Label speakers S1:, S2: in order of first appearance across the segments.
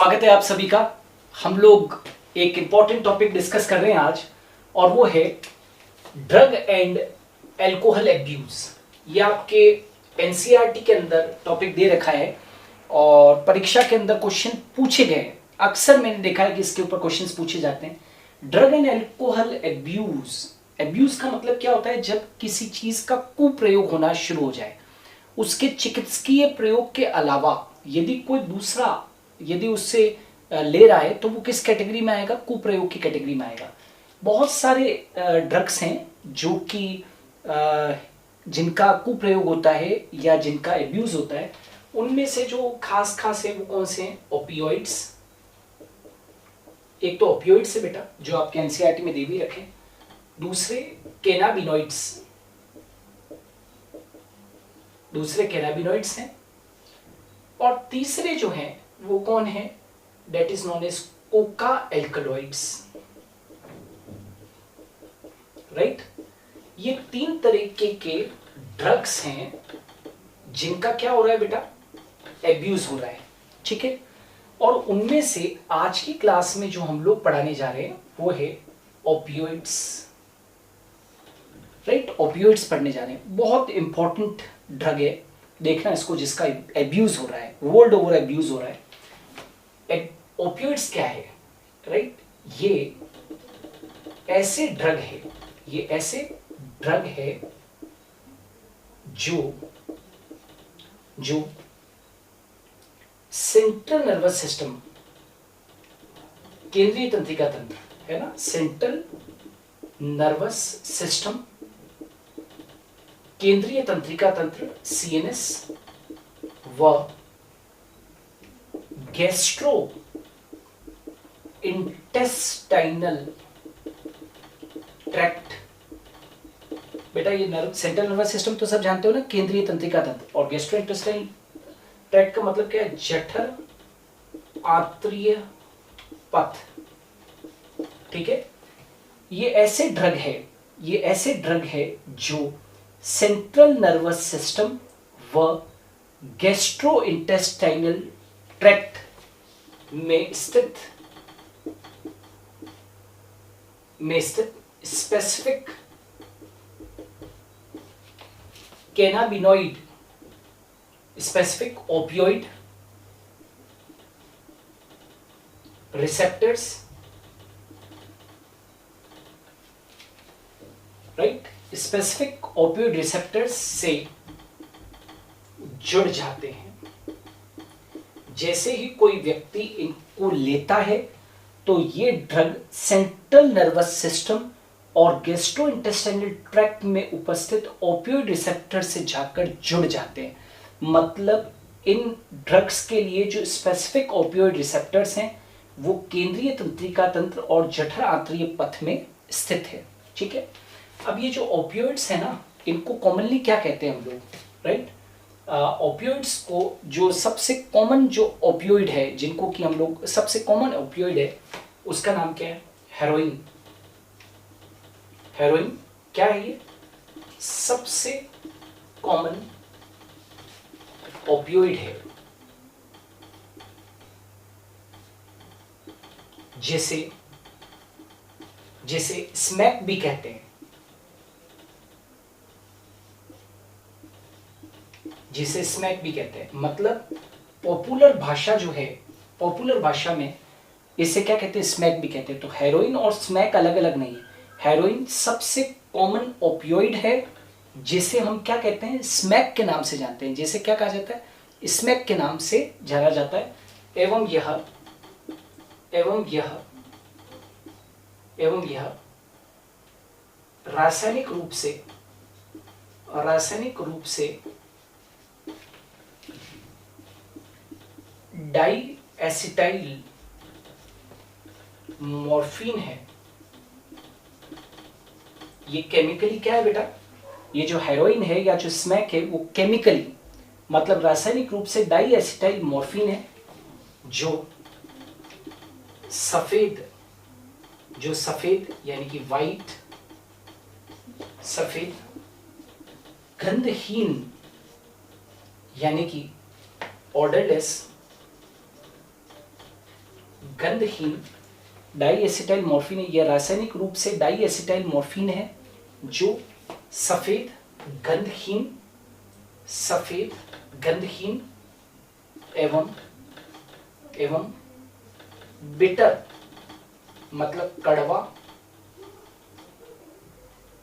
S1: स्वागत है आप सभी का। हम लोग एक इम्पॉर्टेंट टॉपिक डिस्कस कर रहे हैं आज, और वो है ड्रग एंड एल्कोहल एब्यूज। ये आपके एनसीईआरटी के अंदर टॉपिक दे रखा है और परीक्षा के अंदर क्वेश्चन पूछे गए। अक्सर मैंने देखा है कि इसके ऊपर क्वेश्चंस पूछे जाते हैं। Drug and alcohol abuse, abuse का मतलब क्या होता है? जब किसी चीज का कुप्रयोग होना शुरू हो जाए, उसके चिकित्सकीय प्रयोग के अलावा यदि कोई दूसरा यदि उससे ले रहा है तो वो किस कैटेगरी में आएगा? कुप्रयोग की कैटेगरी में आएगा। बहुत सारे ड्रग्स हैं जो कि जिनका कुप्रयोग होता है या जिनका एब्यूज होता है। उनमें से जो खास है वो कौन से हैं? ओपियोइड्स। एक तो ओपियोइड्स है बेटा, जो आपके एनसीईआरटी में दे भी रखे। दूसरे कैनाबिनॉइड्स हैं। और तीसरे जो हैं वो कौन है? That is known as coca alkaloids. Right? ये तीन तरीके के ड्रग्स हैं जिनका क्या हो रहा है बेटा? एब्यूज हो रहा है। ठीक है। और उनमें से आज की क्लास में जो हम लोग पढ़ाने जा रहे हैं वो है ओपियोइड्स। राइट? ओपियोइड्स पढ़ने जा रहे हैं। बहुत इंपॉर्टेंट ड्रग है, देखना इसको, जिसका एब्यूज हो रहा है, वर्ल्ड ओवर एब्यूज हो रहा है। ओपियोइड्स क्या है? राइट? ये ऐसे ड्रग है जो सेंट्रल नर्वस सिस्टम, केंद्रीय तंत्रिका तंत्र है ना, सेंट्रल नर्वस सिस्टम, केंद्रीय तंत्रिका तंत्र सीएनएस व गैस्ट्रो इंटेस्टाइनल ट्रैक्ट। बेटा ये सेंट्रल नर्वस सिस्टम तो सब जानते हो ना, केंद्रीय तंत्रिका तंत्र। और गैस्ट्रो इंटेस्टाइनल ट्रैक्ट का मतलब क्या है? जठर आंत्रिय पथ। ठीक है। ये ऐसे ड्रग है जो सेंट्रल नर्वस सिस्टम व गैस्ट्रो इंटेस्टाइनल ट्रैक्ट में स्थित specific cannabinoid, specific opioid receptors, right, specific opioid receptors से जुड़ जाते हैं। जैसे ही कोई व्यक्ति इनको लेता है तो ये ड्रग सेंट्रल नर्वस सिस्टम और गैस्ट्रोइंटेस्टाइनल ट्रैक्ट में उपस्थित ओपियोइड रिसेप्टर से जाकर जुड़ जाते हैं। मतलब इन ड्रग्स के लिए जो स्पेसिफिक ओपियोइड रिसेप्टर्स हैं वो केंद्रीय तंत्रिका तंत्र और जठर आंत्रिय पथ में स्थित है। ठीक है। अब ये जो ओपियोइड्स है ना, इनको कॉमनली क्या कहते हैं हम लोग? राइट? ओपियोइड्स को जो सबसे कॉमन जो ओपियोइड है, जिनको कि हम लोग सबसे कॉमन ओपियोइड है, उसका नाम क्या है? हेरोइन। हेरोइन क्या है? ये सबसे कॉमन ओपियोइड है, जिसे स्मैक भी कहते हैं, मतलब पॉपुलर भाषा जो है, पॉपुलर भाषा में इसे क्या कहते हैं? स्मैक भी कहते हैं। तो हेरोइन और स्मैक अलग अलग नहीं है। हेरोइन सबसे कॉमन ओपियोइड है जिसे हम क्या कहते हैं? स्मैक के नाम से जानते हैं। जिसे क्या कहा जाता है? स्मैक के नाम से जाना जाता है। एवं यह रासायनिक रूप से डाई एसिटाइल मॉर्फिन है। ये केमिकली क्या है बेटा? ये जो हेरोइन है या जो स्मैक है वो केमिकली, मतलब रासायनिक रूप से डाई एसिटाइल मॉर्फिन है, जो सफेद यानी कि वाइट, सफेद, गंधहीन यानी कि ऑर्डरलेस, गंधहीन डाईएसिटाइल मॉर्फिन है, यह रासायनिक रूप से डाईएसिटाइल मॉर्फिन है जो सफेद गंधहीन एवं बिटर मतलब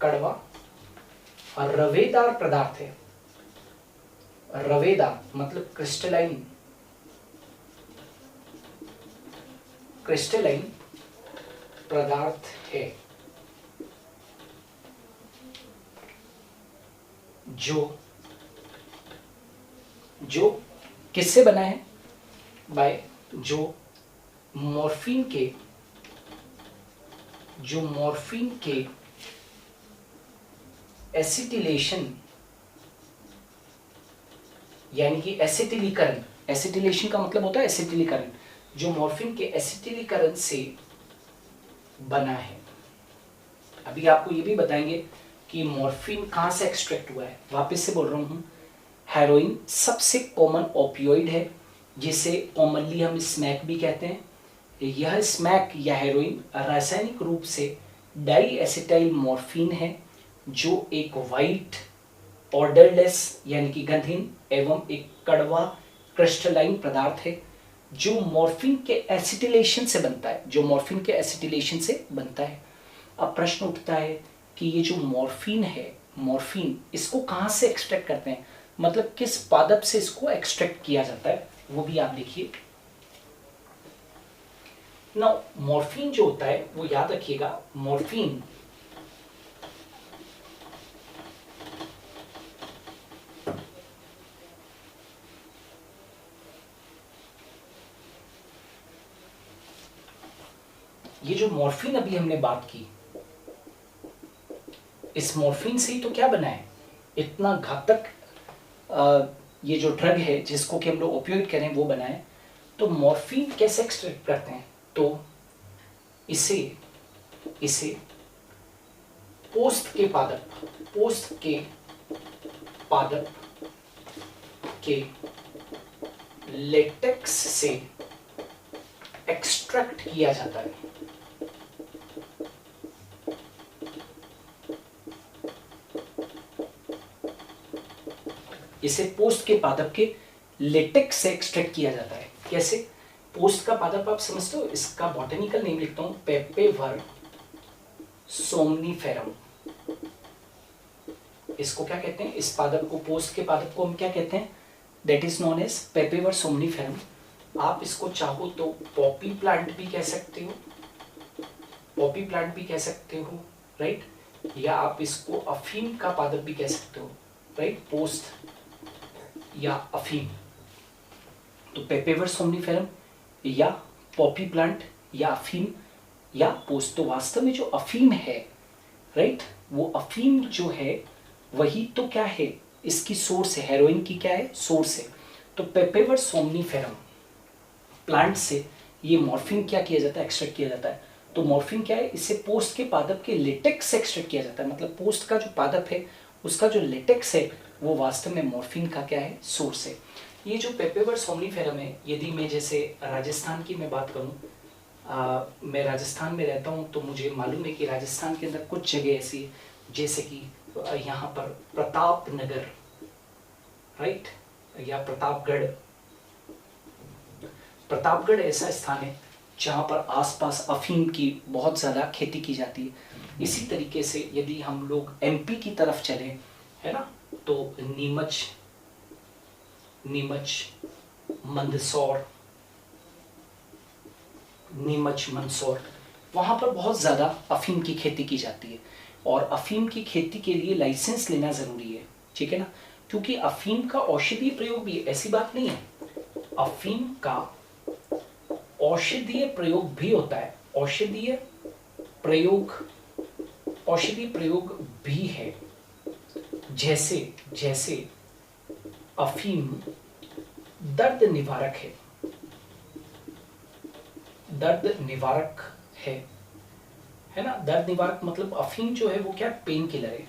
S1: कड़वा और रवेदार पदार्थ है। रवेदार मतलब क्रिस्टलाइन पदार्थ है जो किससे बना है? जो मॉर्फिन के एसिटिलेशन यानी कि एसिटिलीकरण, एसिटिलेशन का मतलब होता है एसिटिलीकरण, जो मॉर्फिन के एसिटिलीकरण से बना है। अभी आपको ये भी बताएंगे कि मॉर्फिन कहां से एक्सट्रैक्ट हुआ है। वापस से बोल रहा हूं, हेरोइन सबसे कॉमन ओपियोइड है जिसे कॉमनली हम स्मैक भी कहते हैं। यह स्मैक या हेरोइन रासायनिक रूप से डाईएसिटाइल मॉर्फिन है जो एक वाइट ऑर्डरलेस यानी कि गंधहीन एवं एक कड़वा क्रिस्टलाइन पदार्थ है जो मॉर्फिन के एसिटिलेशन से बनता है। अब प्रश्न उठता है कि ये जो मॉर्फिन है, मॉर्फिन इसको कहां से एक्सट्रैक्ट करते हैं, मतलब किस पादप से इसको एक्सट्रैक्ट किया जाता है, वो भी आप देखिए। नाउ मॉर्फिन जो होता है वो याद रखिएगा, मॉर्फिन ये जो मॉर्फिन अभी हमने बात की, इस मॉर्फिन से ही तो क्या बना है, इतना घातक ये जो ड्रग है जिसको कि हम लोग ओपियोइड कह रहे हैं वो बना है। तो मॉर्फिन कैसे एक्सट्रैक्ट करते हैं? तो इसे पोस्त के लेटेक्स से एक्सट्रैक्ट किया जाता है। इसे पोस्ट के पादप के लेटेक्स से एक्सट्रैक्ट किया जाता है। कैसे? पोस्ट का पादप आप समझते हो, इसका बॉटनिकल नेम लिखता हूं, पेपेवर सोमनीफेरम। इसको क्या कहते हैं? इस पादप को, पोस्ट के पादप को हम क्या कहते हैं? That is known as papaver somniferum. आप इसको चाहो तो पॉपी प्लांट भी कह सकते हो, राइट? या आप इसको अफीम का पादप भी कह सकते हो, राइट? पोस्ट या अफीम। तो पेपेवर सोमनीफेरम या पॉपी प्लांट या अफीम या पोस्ट। तो वास्तव में जो अफीम है, राइट, वो अफीम जो है वही तो क्या है, इसकी सोर्स है, हेरोइन की क्या है, सोर्स है। तो पेपेवर सोमनीफेरम प्लांट से ये मॉर्फिन क्या किया जाता है, एक्सट्रैक्ट किया जाता है। तो मॉर्फिन क्या है, इसे पोस्ट के पादप के लेटेक्स से एक्सट्रैक्ट किया जाता है। मतलब पोस्ट का जो पादप है उसका जो लेटेक्स है वो वास्तव में मॉर्फिन का क्या है, सोर्स है। ये जो पेपेवर सोमनीफेरम है, यदि मैं जैसे राजस्थान की मैं बात करूं, मैं राजस्थान में रहता हूं, तो मुझे मालूम है कि राजस्थान के अंदर कुछ जगह ऐसी जैसे कि यहाँ पर प्रताप नगर, राइट, या प्रतापगढ़ ऐसा स्थान है जहाँ पर आसपास अफीम की बहुत ज़्यादा खेती की जाती है। इसी तरीके से यदि हम लोग एमपी की तरफ चले, है ना, तो नीमच, मंदसौर, वहाँ पर बहुत ज़्यादा अफीम की खेती की जाती है। और अफीम की खेती के लिए लाइसेंस लेना ज़रूरी है, ठीक है ना, क्योंकि अफीम का औषधीय प्रयोग भी, ऐसी बात नहीं है, अफीम का औषधीय प्रयोग भी होता है, औषधीय प्रयोग भी है। जैसे अफीम दर्द निवारक है ना। दर्द निवारक मतलब अफीम जो है वो क्या, पेन किलर है।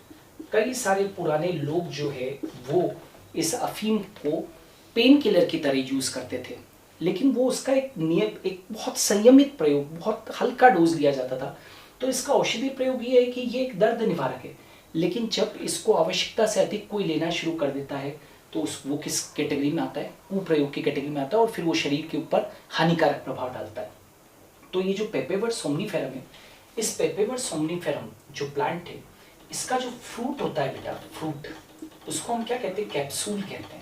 S1: कई सारे पुराने लोग जो है वो इस अफीम को पेन किलर की तरह यूज करते थे। लेकिन वो उसका एक नियम, एक बहुत संयमित प्रयोग, बहुत हल्का डोज लिया जाता था। तो इसका औषधि प्रयोग ये है कि ये एक दर्द निवारक है, लेकिन जब इसको आवश्यकता से अधिक कोई लेना शुरू कर देता है तो वो किस कैटेगरी में आता है, कुप्रयोग की कैटेगरी में आता है, और फिर वो शरीर के ऊपर हानिकारक प्रभाव डालता है। तो ये जो पेपेवर सोमनीफेरम है, इस पेपेवर सोमनीफेरम जो प्लांट है, इसका जो फ्रूट होता है बेटा, फ्रूट, उसको हम क्या कहते हैं, कैप्सूल कहते हैं।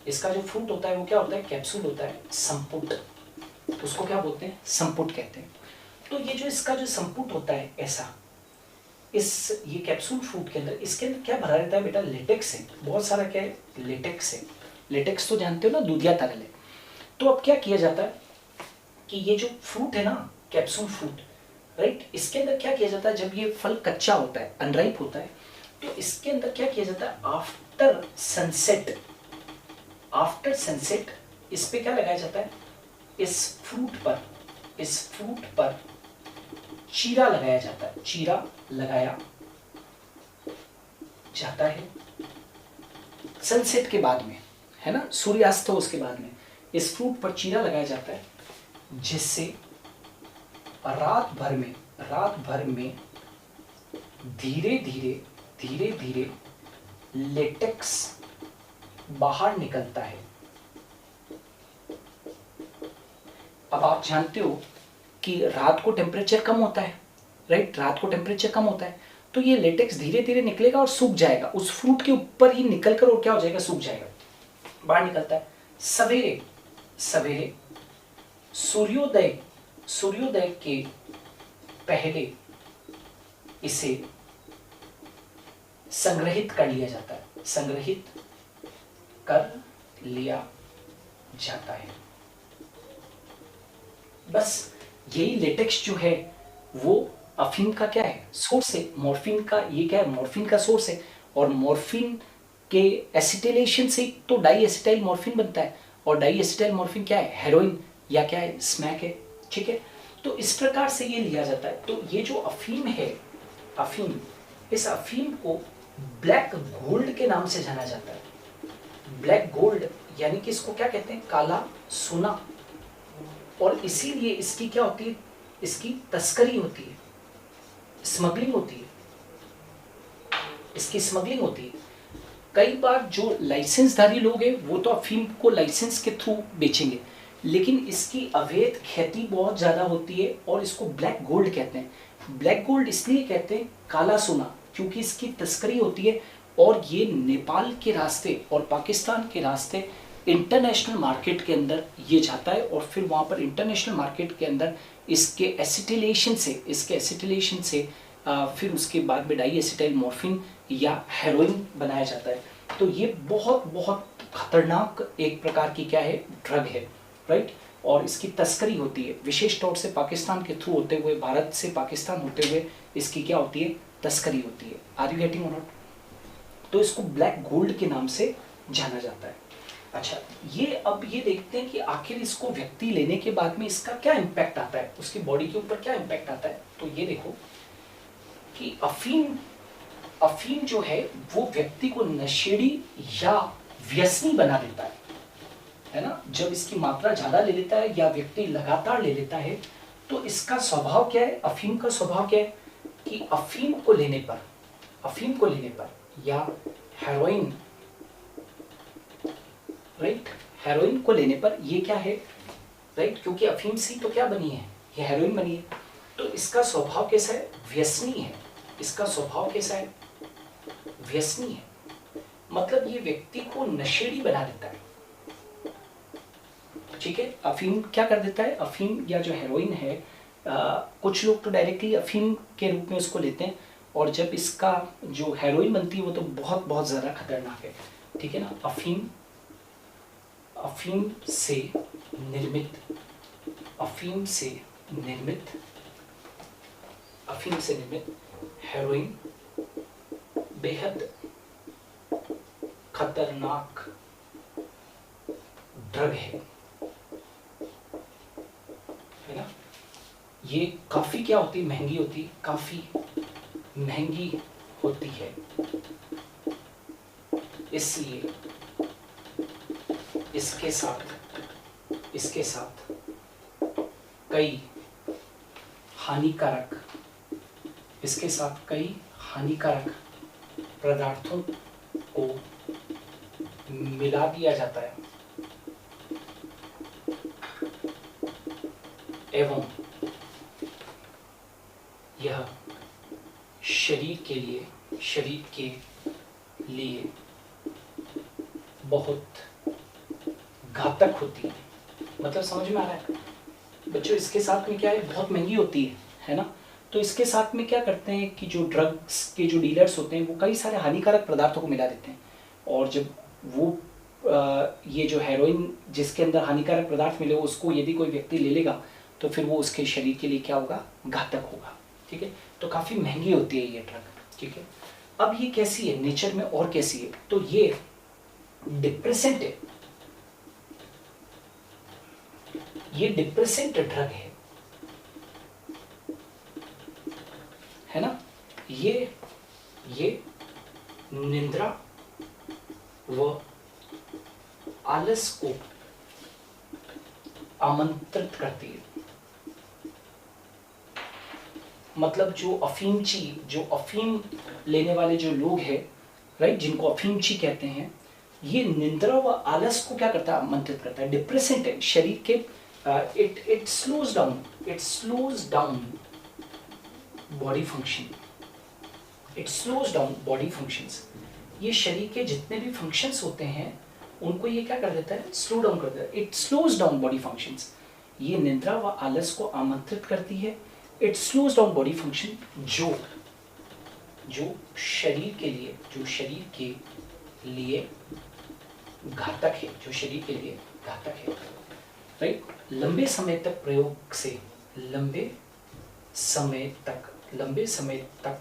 S1: इसका जो फ्रूट होता है वो क्या होता है, कैप्सूल होता है, संपुट, उसको क्या बोलते हैं, संपुट कहते हैं। तो ये जो इसका जो संपुट होता है ऐसा, इस ये कैप्सूल फ्रूट के अंदर, इसके अंदर क्या भरा रहता है बेटा, लेटेक्स है, बहुत सारा क्या है, लेटेक्स है। लेटेक्स तो जानते हो ना, दूधिया तरल है। तो अब क्या किया जाता है कि ये जो फ्रूट है ना, कैप्सूल फ्रूट, राइट, इसके अंदर क्या किया जाता है, जब ये फल कच्चा होता है, अनराइप होता है, तो इसके अंदर क्या किया जाता है, आफ्टर सनसेट, आफ्टर सनसेट इस पे क्या लगाया जाता है, इस फ्रूट पर चीरा लगाया जाता है, चीरा लगाया जाता है सनसेट के बाद में, है ना, सूर्यास्त हो उसके बाद में इस फ्रूट पर चीरा लगाया जाता है, जिससे रात भर में धीरे धीरे लेटेक्स बाहर निकलता है। अब आप जानते हो कि रात को टेम्परेचर कम होता है, राइट, रात को टेम्परेचर कम होता है, तो ये लेटेक्स धीरे धीरे निकलेगा और सूख जाएगा, उस फ्रूट के ऊपर ही निकलकर, और क्या हो जाएगा, सूख जाएगा, बाहर निकलता है। सवेरे सूर्योदय के पहले इसे संग्रहित कर लिया जाता है, संग्रहित कर लिया जाता है। बस यही लेटेक्स जो है वो अफीम का क्या है, सोर्स है, मॉर्फिन का, ये क्या है, मॉर्फिन का सोर्स है, और मॉर्फिन के एसिटिलेशन से तो डाई एसिटाइल मॉर्फिन बनता है, और डाई एसिटाइल मॉर्फिन क्या है, हेरोइन या क्या है, स्मैक है, ठीक है। तो इस प्रकार से ये लिया जाता है। तो ये जो अफीम है, अफीम, इस अफीम को ब्लैक गोल्ड के नाम से जाना जाता है। ब्लैक गोल्ड यानी कि इसको क्या कहते हैं, काला सोना, और इसीलिए इसकी क्या होती है, इसकी तस्करी होती है, स्मगलिंग होती है, इसकी स्मगलिंग होती है। कई बार जो लाइसेंसधारी लोग हैं वो तो अफीम को लाइसेंस के थ्रू बेचेंगे, लेकिन इसकी अवैध खेती बहुत ज़्यादा होती है, और इसको ब्लैक गोल्ड कहते हैं। ब्लैक गोल्ड इसलिए कहते हैं काला सोना, क्योंकि इसकी तस्करी होती है, और ये नेपाल के रास्ते और पाकिस्तान के रास्ते इंटरनेशनल मार्केट के अंदर ये जाता है, और फिर वहाँ पर इंटरनेशनल मार्केट के अंदर इसके एसिटिलेशन से फिर उसके बाद में डाई एसिटाइल मॉर्फिन या हेरोइन बनाया जाता है। तो ये बहुत बहुत खतरनाक एक प्रकार की क्या है, ड्रग है, राइट, और इसकी तस्करी होती है, विशेष तौर से पाकिस्तान के थ्रू होते हुए, भारत से पाकिस्तान होते हुए इसकी क्या होती है, तस्करी होती है। आर यू गेटिंग और नॉट? तो इसको ब्लैक गोल्ड के नाम से जाना जाता है। अच्छा, ये अब ये देखते हैं कि आखिर इसको व्यक्ति लेने के बाद में इसका क्या इम्पैक्ट आता है, उसकी बॉडी के ऊपर क्या इम्पैक्ट आता है। तो ये देखो कि अफीम जो है वो व्यक्ति को नशेड़ी या व्यसनी बना देता है ना। जब इसकी मात्रा ज्यादा ले लेता है या व्यक्ति लगातार ले लेता है, तो इसका स्वभाव क्या है, अफीम का स्वभाव क्या है कि अफीम को लेने पर या हेरोइन, राइट, हेरोइन को लेने पर ये क्या है, राइट, क्योंकि अफीम से तो क्या बनी है, ये हेरोइन बनी है, तो इसका स्वभाव कैसा है, व्यसनी है। इसका स्वभाव कैसा है, व्यसनी है, मतलब ये व्यक्ति को नशेड़ी बना देता है, ठीक है। अफीम क्या कर देता है, अफीम या जो हेरोइन है, कुछ लोग तो डायरेक्टली अफीम के रूप में उसको लेते हैं, और जब इसका जो हेरोइन बनती है वो तो बहुत बहुत ज़्यादा खतरनाक है, ठीक है ना। अफीम से निर्मित हेरोइन बेहद खतरनाक ड्रग है ना। ये काफी क्या होती है, महंगी होती है, काफी महंगी होती है, इसलिए इसके साथ कई हानिकारक पदार्थों को मिला दिया जाता है एवं यह शरीर के लिए बहुत घातक होती है। मतलब समझ में आ रहा है बच्चों? इसके साथ में क्या है, बहुत महंगी होती है ना। तो इसके साथ में क्या करते हैं कि जो ड्रग्स के जो डीलर्स होते हैं वो कई सारे हानिकारक पदार्थों को मिला देते हैं, और जब वो ये जो हेरोइन जिसके अंदर हानिकारक पदार्थ मिले उसको यदि कोई व्यक्ति ले लेगा तो फिर वो उसके शरीर के लिए क्या होगा, घातक होगा। ठीक है, तो काफ़ी महंगी होती है ये ड्रग। ठीक है, अब ये कैसी है नेचर में और कैसी है, तो ये डिप्रेसेंट है, ये डिप्रेसेंट ड्रग है ना। ये निद्रा व आलस को आमंत्रित करती है। मतलब जो अफीम लेने वाले जो लोग हैं, राइट, जिनको अफीमची कहते हैं, ये निद्रा व आलस को क्या करता है, आमंत्रित करता है। डिप्रेसेंट है शरीर के, it slows down body function, it slows down body functions. ये शरीर के जितने भी फंक्शंस होते हैं उनको ये क्या कर देता है, स्लो डाउन कर देता है। It slows down body functions, ये निद्रा व आलस को आमंत्रित करती है। It slows down body function, जो शरीर के लिए घातक है, राइट। लंबे समय तक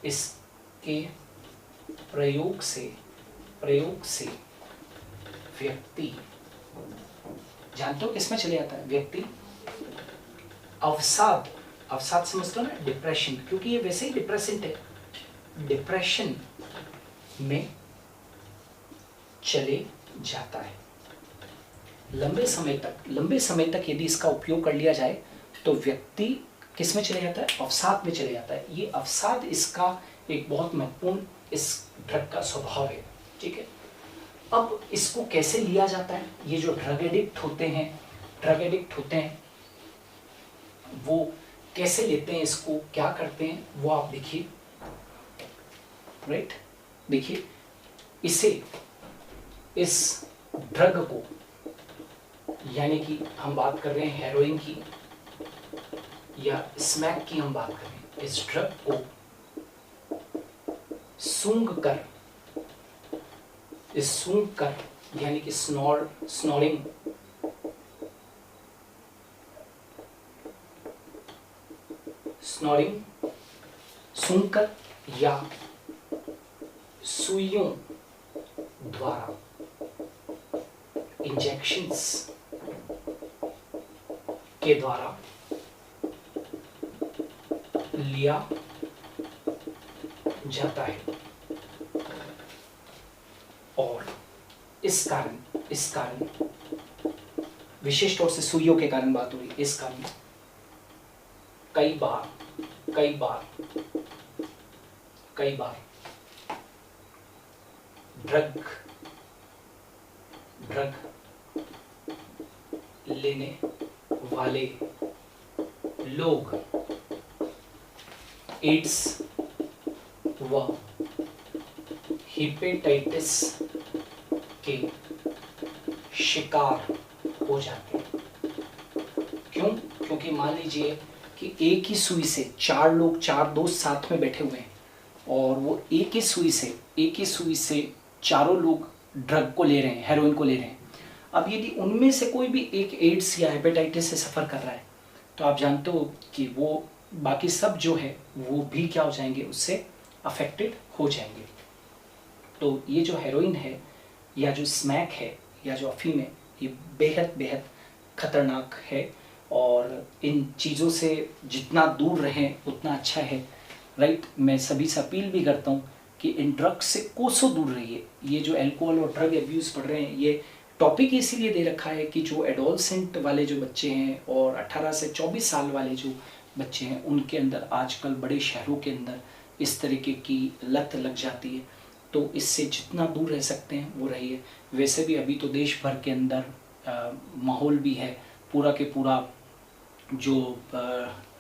S1: इसके प्रयोग से व्यक्ति, जानते हो किसमें चले जाता है व्यक्ति, अवसाद समझते हो ना, डिप्रेशन, क्योंकि ये वैसे ही डिप्रेसेंट है, डिप्रेशन में चले जाता है। लंबे समय तक यदि इसका उपयोग कर लिया जाए तो व्यक्ति किस में चले जाता है, अवसाद में चले जाता है। ये अवसाद इसका एक बहुत महत्वपूर्ण इस ड्रग का स्वभाव है। ठीक है, अब इसको कैसे लिया जाता है, ये जो ड्रग एडिक्ट होते हैं वो कैसे लेते हैं इसको, क्या करते हैं, वो आप देखिए, राइट। देखिए, इस ड्रग को, यानी कि हम बात कर रहे हैं हेरोइन की या स्मैक की, हम बात कर रहे हैं, इस ड्रग को सूंघ कर यानी कि स्नॉरिंग सूंघकर या सुइयों द्वारा, इंजेक्शंस के द्वारा लिया जाता है। और इस कारण विशेष तौर से सुइयों के कारण बात हो रही है, इस कारण कई बार ड्रग लेने वाले लोग एड्स व हेपेटाइटिस के शिकार हो जाते हैं। क्यों? क्योंकि मान लीजिए कि एक ही सुई से चार दोस्त साथ में बैठे हुए हैं और वो एक ही सुई से चारों लोग ड्रग को ले रहे हैं, हेरोइन को ले रहे हैं। अब यदि उनमें से कोई भी एक एड्स या हेपेटाइटिस से सफ़र कर रहा है तो आप जानते हो कि वो बाकी सब जो है वो भी क्या हो जाएंगे, उससे अफेक्टेड हो जाएंगे। तो ये जो हेरोइन है या जो स्मैक है या जो अफीम है, ये बेहद खतरनाक है और इन चीज़ों से जितना दूर रहें उतना अच्छा है, राइट। मैं सभी से अपील भी करता हूँ कि इन ड्रग्स से कोसों दूर रहिए। ये जो अल्कोहल और ड्रग एब्यूज़ बढ़ रहे हैं, ये टॉपिक इसीलिए दे रखा है कि जो एडोलसेंट वाले जो बच्चे हैं और 18 से 24 साल वाले जो बच्चे हैं उनके अंदर आजकल बड़े शहरों के अंदर इस तरीके की लत लग जाती है। तो इससे जितना दूर रह सकते हैं वो रहिए। वैसे भी अभी तो देश भर के अंदर माहौल भी है, पूरा के पूरा जो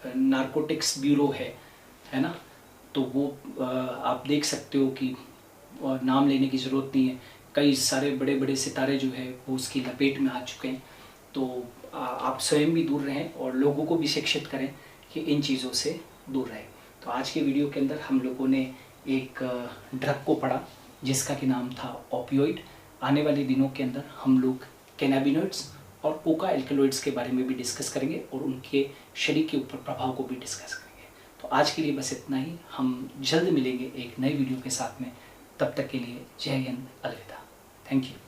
S1: नारकोटिक्स ब्यूरो है ना, तो वो आप देख सकते हो कि नाम लेने की ज़रूरत नहीं है, कई सारे बड़े बड़े सितारे जो है वो उसकी लपेट में आ चुके हैं। तो आप स्वयं भी दूर रहें और लोगों को भी शिक्षित करें कि इन चीज़ों से दूर रहें। तो आज के वीडियो के अंदर हम लोगों ने एक ड्रग को पढ़ा जिसका कि नाम था ओपियोइड। आने वाले दिनों के अंदर हम लोग कैनाबिनॉइड्स और कोका एल्कलॉइड्स के बारे में भी डिस्कस करेंगे और उनके शरीर के ऊपर प्रभाव को भी डिस्कस करेंगे। तो आज के लिए बस इतना ही। हम जल्द मिलेंगे एक नई वीडियो के साथ में। तब तक के लिए जय हिंद, अलविदा। Thank you.